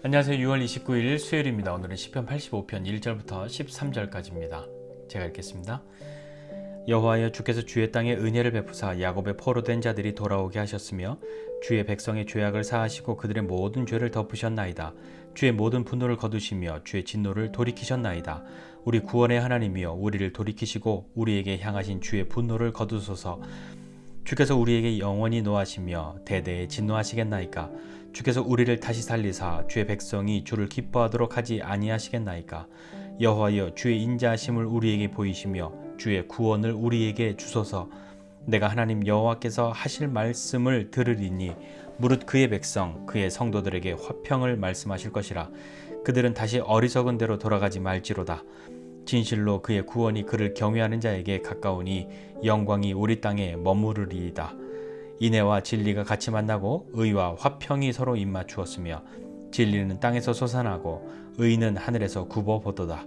안녕하세요. 6월 29일 수요일입니다. 오늘은 시편 85편 1절부터 13절까지입니다. 제가 읽겠습니다. 여호와여, 주께서 주의 땅에 은혜를 베푸사 야곱의 포로된 자들이 돌아오게 하셨으며 주의 백성의 죄악을 사하시고 그들의 모든 죄를 덮으셨나이다. 주의 모든 분노를 거두시며 주의 진노를 돌이키셨나이다. 우리 구원의 하나님이여, 우리를 돌이키시고 우리에게 향하신 주의 분노를 거두소서. 주께서 우리에게 영원히 노하시며 대대에 진노하시겠나이까? 주께서 우리를 다시 살리사 주의 백성이 주를 기뻐하도록 하지 아니하시겠나이까? 여호와여, 주의 인자하심을 우리에게 보이시며 주의 구원을 우리에게 주소서. 내가 하나님 여호와께서 하실 말씀을 들으리니 무릇 그의 백성 그의 성도들에게 화평을 말씀하실 것이라. 그들은 다시 어리석은 대로 돌아가지 말지로다. 진실로 그의 구원이 그를 경외하는 자에게 가까우니 영광이 우리 땅에 머무르리이다. 인애와 진리가 같이 만나고 의와 화평이 서로 입맞추었으며 진리는 땅에서 솟아나고 의는 하늘에서 굽어보도다.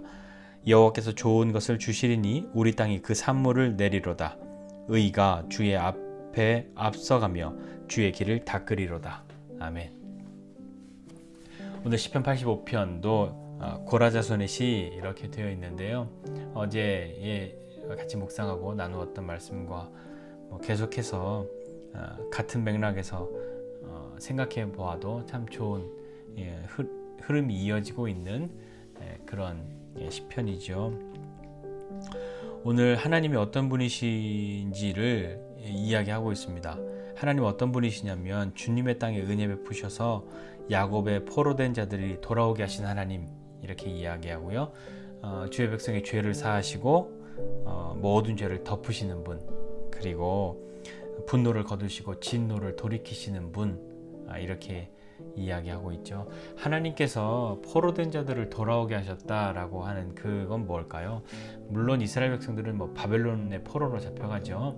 여호와께서 좋은 것을 주시리니 우리 땅이 그 산물을 내리로다. 의가 주의 앞에 앞서가며 주의 길을 닦으리로다. 아멘. 오늘 시편 85편도 고라자손의 시 이렇게 되어 있는데요. 어제 같이 묵상하고 나누었던 말씀과 계속해서 같은 맥락에서 생각해 보아도 참 좋은 흐름이 이어지고 있는 그런 시편이죠. 오늘 하나님이 어떤 분이신지를 이야기하고 있습니다. 하나님 어떤 분이시냐면 주님의 땅에 은혜 베푸셔서 야곱의 포로된 자들이 돌아오게 하신 하나님, 이렇게 이야기하고요. 주의 백성의 죄를 사하시고 모든 죄를 덮으시는 분, 그리고 분노를 거두시고 진노를 돌이키시는 분, 이렇게 이야기하고 있죠. 하나님께서 포로된 자들을 돌아오게 하셨다라고 하는 그건 뭘까요? 물론 이스라엘 백성들은 바벨론의 포로로 잡혀가죠.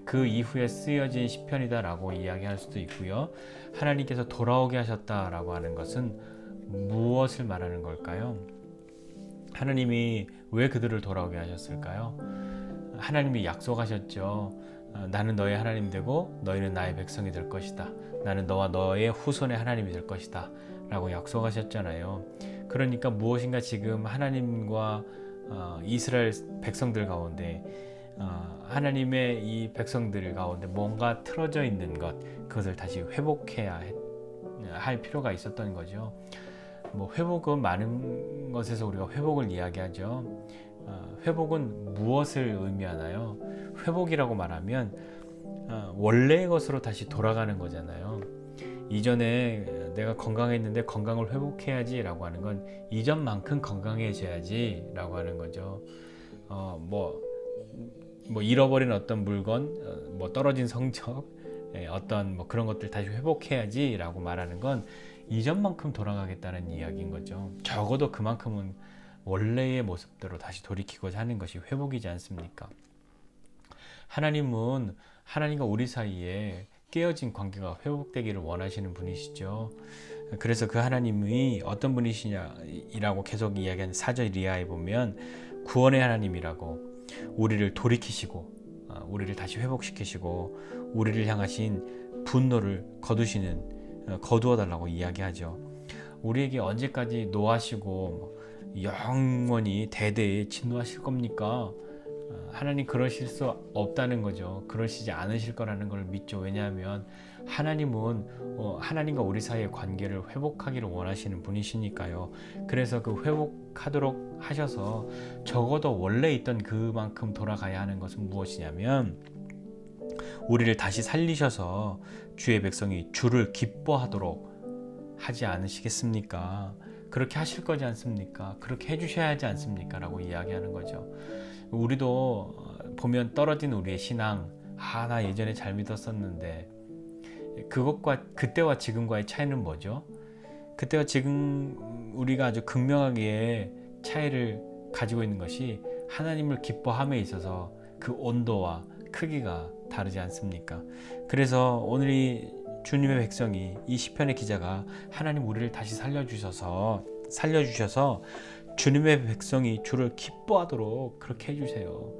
그 이후에 쓰여진 시편이다라고 이야기할 수도 있고요. 하나님께서 돌아오게 하셨다라고 하는 것은 무엇을 말하는 걸까요? 하나님이 왜 그들을 돌아오게 하셨을까요? 하나님이 약속하셨죠. 나는 너의 하나님 되고 너희는 나의 백성이 될 것이다. 나는 너와 너의 후손의 하나님이 될 것이다 라고 약속하셨잖아요. 그러니까 무엇인가 지금 하나님과 이스라엘 백성들 가운데 하나님의 이 백성들 가운데 뭔가 틀어져 있는 것, 그것을 다시 회복해야 할 필요가 있었던 거죠. 회복은 많은 것에서 우리가 회복을 이야기하죠. 회복은 무엇을 의미하나요? 회복이라고 말하면 원래의 것으로 다시 돌아가는 거잖아요. 이전에 내가 건강했는데 건강을 회복해야지 라고 하는 건 이전만큼 건강해져야지 라고 하는 거죠. 잃어버린 어떤 물건, 떨어진 성적, 어떤 그런 것들 다시 회복해야지 라고 말하는 건 이전만큼 돌아가겠다는 이야기인 거죠. 적어도 그만큼은 원래의 모습대로 다시 돌이키고자 하는 것이 회복이지 않습니까? 하나님은 하나님과 우리 사이에 깨어진 관계가 회복되기를 원하시는 분이시죠. 그래서 그 하나님이 어떤 분이시냐라고 계속 이야기하는 4절 이하에 보면 구원의 하나님이라고, 우리를 돌이키시고 우리를 다시 회복시키시고 우리를 향하신 분노를 거두어 달라고 이야기하죠. 우리에게 언제까지 노하시고 영원히 대대에 진노하실 겁니까? 하나님 그러실 수 없다는 거죠. 그러시지 않으실 거라는 걸 믿죠. 왜냐하면 하나님은 하나님과 우리 사이의 관계를 회복하기를 원하시는 분이시니까요. 그래서 그 회복하도록 하셔서 적어도 원래 있던 그만큼 돌아가야 하는 것은 무엇이냐면 우리를 다시 살리셔서 주의 백성이 주를 기뻐하도록 하지 않으시겠습니까? 그렇게 하실 거지 않습니까? 그렇게 해주셔야 하지 않습니까? 라고 이야기하는 거죠. 우리도 보면 떨어진 우리의 신앙, 나 예전에 잘 믿었었는데, 그때와 지금과의 차이는 뭐죠? 그때와 지금 우리가 아주 극명하게 차이를 가지고 있는 것이 하나님을 기뻐함에 있어서 그 온도와 크기가 다르지 않습니까? 그래서 오늘 이 주님의 백성이, 이 시편의 기자가 하나님 우리를 다시 살려주셔서 주님의 백성이 주를 기뻐하도록 그렇게 해주세요.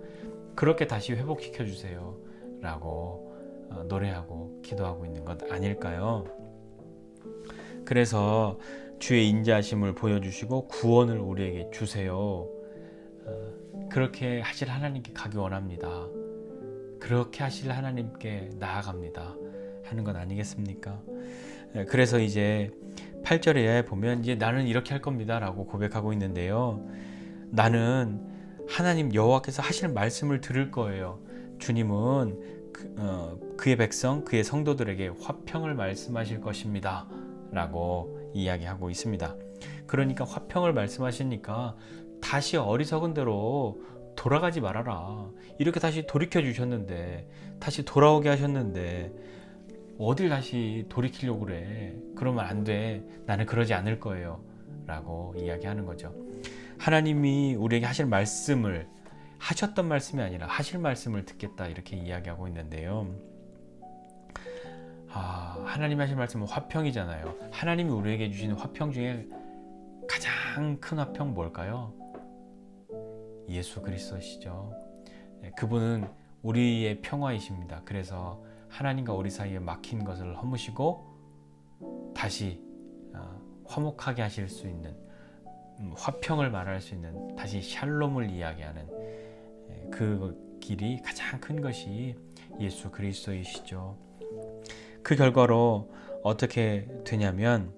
그렇게 다시 회복시켜 주세요 라고 노래하고 기도하고 있는 것 아닐까요? 그래서 주의 인자하심을 보여주시고 구원을 우리에게 주세요. 그렇게 하실 하나님께 가기 원합니다. 그렇게 하실 하나님께 나아갑니다 하는 건 아니겠습니까? 그래서 이제 8절에 보면 이제 나는 이렇게 할 겁니다 라고 고백하고 있는데요. 나는 하나님 여호와께서 하실 말씀을 들을 거예요. 주님은 그의 백성, 그의 성도들에게 화평을 말씀하실 것입니다 라고 이야기하고 있습니다. 그러니까 화평을 말씀하시니까 다시 어리석은 대로 돌아가지 말아라. 이렇게 다시 돌이켜 주셨는데, 다시 돌아오게 하셨는데 어딜 다시 돌이키려고 그래. 그러면 안 돼. 나는 그러지 않을 거예요 라고 이야기하는 거죠. 하나님이 우리에게 하실 말씀을, 하셨던 말씀이 아니라 하실 말씀을 듣겠다 이렇게 이야기하고 있는데요. 하나님이 하실 말씀은 화평이잖아요. 하나님이 우리에게 주시는 화평 중에 가장 큰 화평 뭘까요? 예수 그리스도시죠. 그분은 우리의 평화이십니다. 그래서 하나님과 우리 사이에 막힌 것을 허무시고 다시 화목하게 하실 수 있는, 화평을 말할 수 있는, 다시 샬롬을 이야기하는 그 길이 가장 큰 것이 예수 그리스도이시죠. 그 결과로 어떻게 되냐면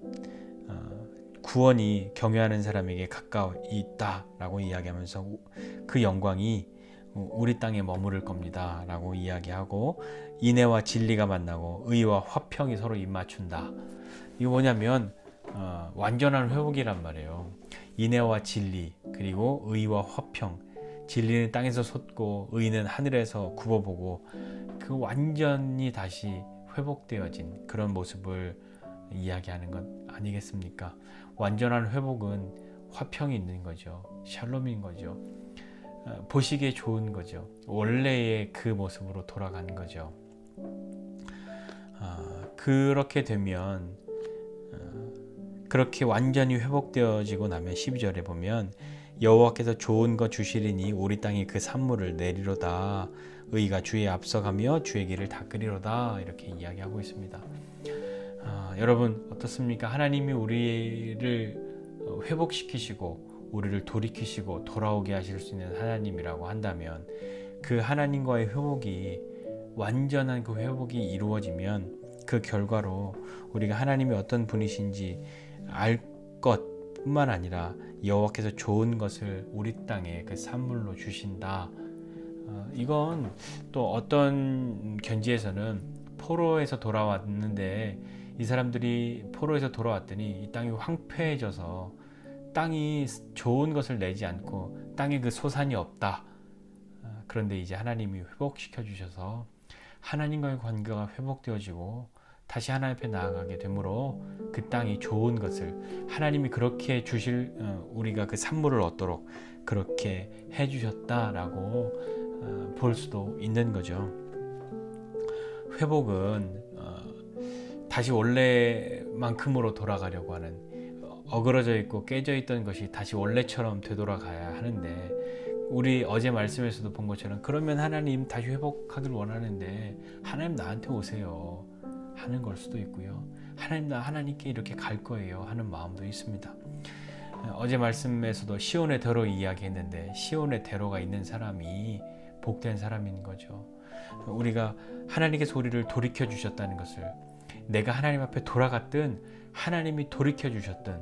구원이 경외하는 사람에게 가까이 있다라고 이야기하면서 그 영광이 우리 땅에 머무를 겁니다 라고 이야기하고, 인애와 진리가 만나고 의와 화평이 서로 입맞춘다. 이거 뭐냐면 완전한 회복이란 말이에요. 인애와 진리, 그리고 의와 화평, 진리는 땅에서 솟고 의는 하늘에서 굽어보고, 그 완전히 다시 회복되어진 그런 모습을 이야기하는 것 아니겠습니까? 완전한 회복은 화평이 있는 거죠. 샬롬인 거죠. 보시기에 좋은 거죠. 원래의 그 모습으로 돌아가는 거죠. 그렇게 되면, 그렇게 완전히 회복되어지고 나면 12절에 보면 여호와께서 좋은 것 주시리니 우리 땅에 그 산물을 내리로다. 의가 주의 앞서가며 주의 길을 닦으리로다. 이렇게 이야기하고 있습니다. 여러분 어떻습니까? 하나님이 우리를 회복시키시고 우리를 돌이키시고 돌아오게 하실 수 있는 하나님이라고 한다면, 그 하나님과의 회복이, 완전한 그 회복이 이루어지면 그 결과로 우리가 하나님이 어떤 분이신지 알 것뿐만 아니라 여호와께서 좋은 것을 우리 땅에 그 산물로 주신다. 이건 또 어떤 견지에서는 포로에서 돌아왔는데 이 사람들이 포로에서 돌아왔더니 이 땅이 황폐해져서 땅이 좋은 것을 내지 않고 땅에 그 소산이 없다. 그런데 이제 하나님이 회복시켜 주셔서 하나님과의 관계가 회복되어지고 다시 하나님 앞에 나아가게 되므로 그 땅이 좋은 것을 하나님이 그렇게 주실, 우리가 그 산물을 얻도록 그렇게 해주셨다라고 볼 수도 있는 거죠. 회복은 다시 원래만큼으로 돌아가려고 하는, 어그러져 있고 깨져 있던 것이 다시 원래처럼 되돌아가야 하는데, 우리 어제 말씀에서도 본 것처럼 그러면 하나님 다시 회복하길 원하는데 하나님 나한테 오세요 하는 걸 수도 있고요. 하나님 나 하나님께 이렇게 갈 거예요 하는 마음도 있습니다. 어제 말씀에서도 시온의 대로 이야기했는데 시온의 대로가 있는 사람이 복된 사람인 거죠. 우리가 하나님께서 우리를 돌이켜 주셨다는 것을, 내가 하나님 앞에 돌아갔든 하나님이 돌이켜 주셨든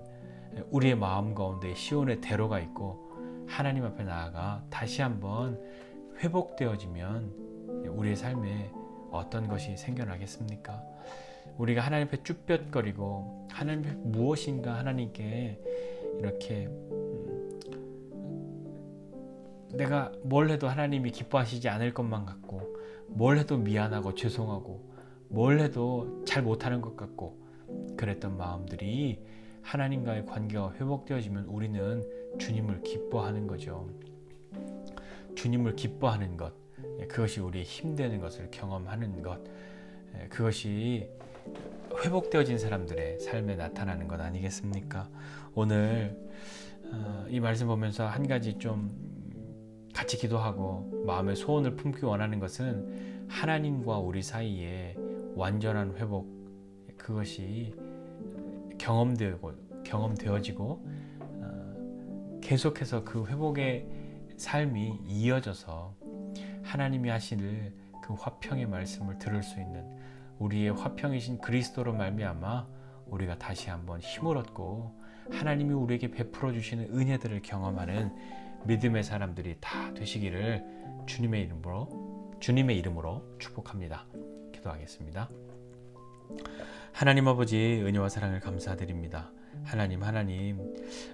우리의 마음 가운데 시온의 대로가 있고 하나님 앞에 나아가 다시 한번 회복되어지면 우리의 삶에 어떤 것이 생겨나겠습니까? 우리가 하나님 앞에 쭈뼛거리고 하나님 앞에 무엇인가 하나님께 이렇게 내가 뭘 해도 하나님이 기뻐하시지 않을 것만 같고, 뭘 해도 미안하고 죄송하고, 뭘 해도 잘 못하는 것 같고 그랬던 마음들이 하나님과의 관계가 회복되어지면 우리는 주님을 기뻐하는 거죠. 주님을 기뻐하는 것, 그것이 우리의 힘되는 것을 경험하는 것, 그것이 회복되어진 사람들의 삶에 나타나는 것 아니겠습니까? 오늘 이 말씀 보면서 한 가지 좀 같이 기도하고 마음의 소원을 품기 원하는 것은 하나님과 우리 사이에 완전한 회복, 그것이 경험되고 경험되어지고 계속해서 그 회복의 삶이 이어져서 하나님이 하실 그 화평의 말씀을 들을 수 있는 우리의 화평이신 그리스도로 말미암아 우리가 다시 한번 힘을 얻고 하나님이 우리에게 베풀어 주시는 은혜들을 경험하는 믿음의 사람들이 다 되시기를 주님의 이름으로 축복합니다. 기도하겠습니다. 하나님 아버지, 은혜와 사랑을 감사드립니다. 하나님,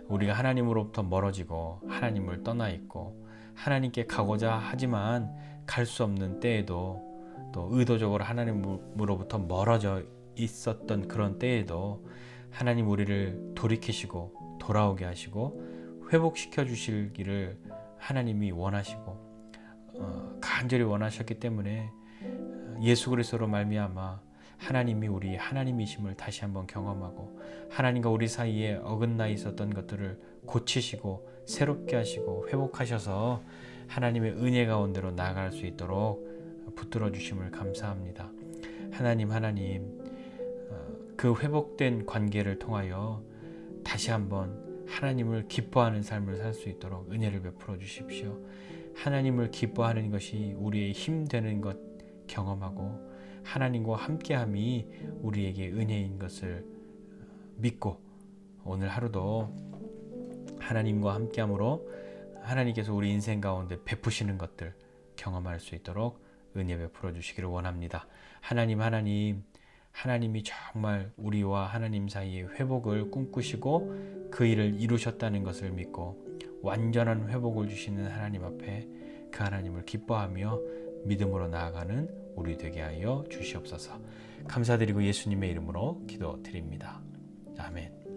우리가 하나님으로부터 멀어지고 하나님을 떠나 있고 하나님께 가고자 하지만 갈 수 없는 때에도, 또 의도적으로 하나님으로부터 멀어져 있었던 그런 때에도 하나님 우리를 돌이키시고 돌아오게 하시고 회복시켜 주시기를 하나님이 원하시고 간절히 원하셨기 때문에 예수 그리스도로 말미암아 하나님이 우리 하나님이심을 다시 한번 경험하고 하나님과 우리 사이에 어긋나 있었던 것들을 고치시고 새롭게 하시고 회복하셔서 하나님의 은혜 가운데로 나아갈 수 있도록 붙들어 주심을 감사합니다. 하나님, 그 회복된 관계를 통하여 다시 한번 하나님을 기뻐하는 삶을 살 수 있도록 은혜를 베풀어 주십시오. 하나님을 기뻐하는 것이 우리의 힘 되는 것 경험하고 하나님과 함께함이 우리에게 은혜인 것을 믿고 오늘 하루도 하나님과 함께함으로 하나님께서 우리 인생 가운데 베푸시는 것들 경험할 수 있도록 은혜 베풀어 주시기를 원합니다. 하나님이 정말 우리와 하나님 사이의 회복을 꿈꾸시고 그 일을 이루셨다는 것을 믿고 완전한 회복을 주시는 하나님 앞에 그 하나님을 기뻐하며 믿음으로 나아가는 우리 되게 하여 주시옵소서. 감사드리고 예수님의 이름으로 기도드립니다. 아멘.